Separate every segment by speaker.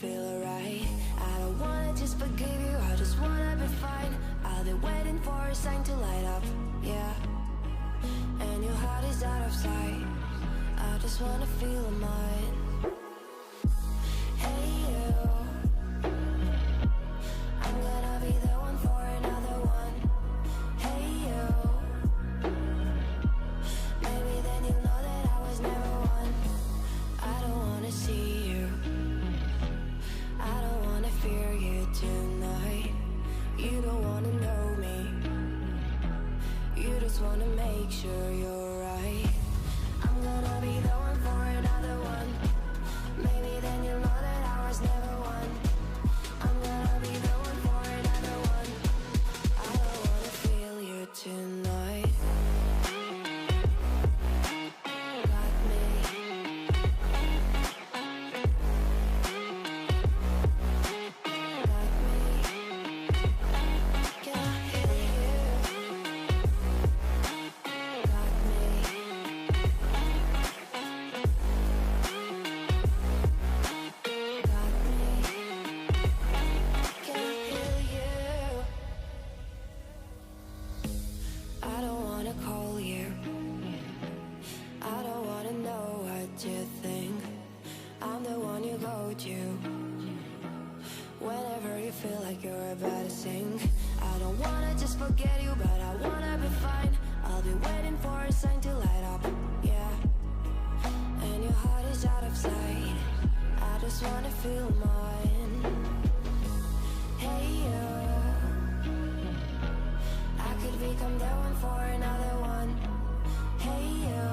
Speaker 1: feel alright. I don't wanna just forgive you, I just wanna be fine. I'll be waiting for a sign to light up, yeah. And your heart is out of sight, I just wanna feel mine. Hey you, I'm gonna be the one for another one. Hey you, maybe then you'll know that I was never one. I don't wanna see you, I don't wanna fear you tonight. You don't wanna know me, you just wanna make sure you're right. I'm gonna be the one for another one. Maybe then you'll know that I was never one. I'm gonna be the one for another one. I don't wanna feel you tonight. Got me. Got me. Can I hear you? Got me. Got me. Can I hear you? I don't wanna call you, I don't wanna know what you think. I'm the one you go to whenever you feel like you're about to sink. I don't wanna just forget you, but I wanna be fine. I'll be waiting for a sign to light up, yeah. And your heart is out of sight, I just wanna feel mine. Hey you, I could become the one for another one. Hey you,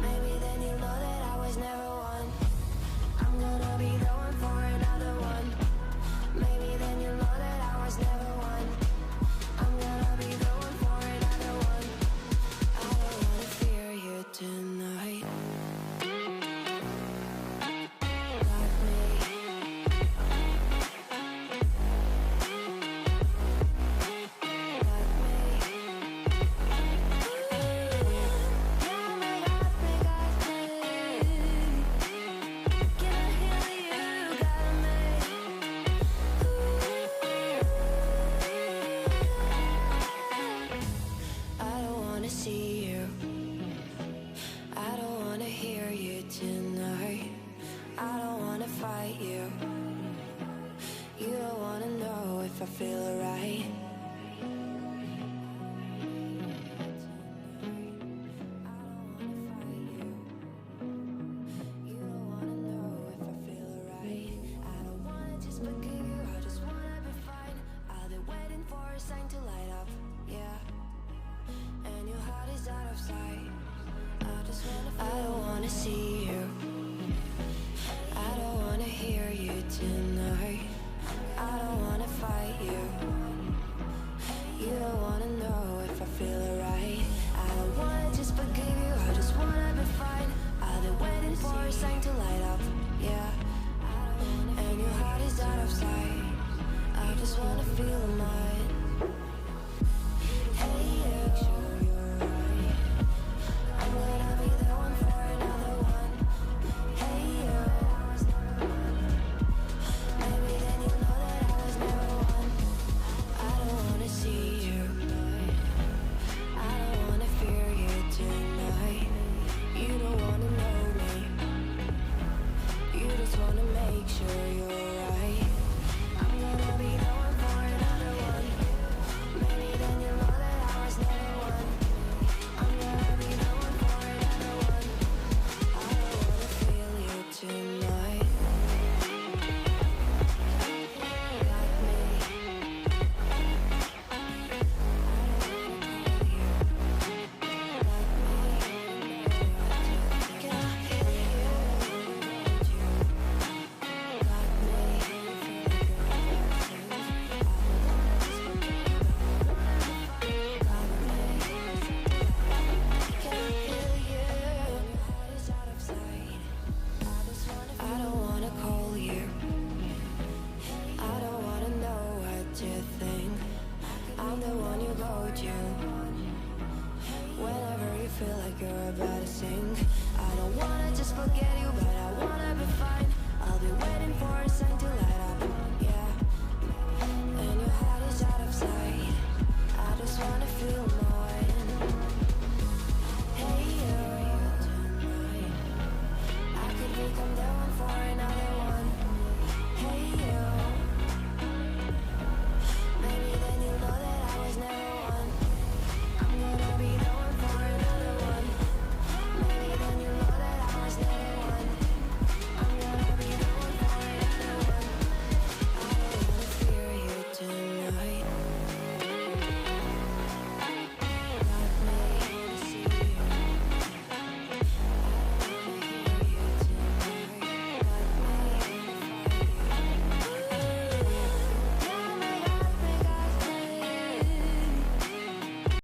Speaker 1: maybe then you'll know that I was never one. I'm gonna be the one for another one. Maybe then you'll know that I was never one. I'm gonna be the one for another one. I don't wanna fear you tonight. Got me. Got me. Yeah, me, got me, got me. Can I hear you? Got me. I don't wanna see you, I don't wanna hear you tonight. I don't wanna fight you, you don't wanna know if I feel alright.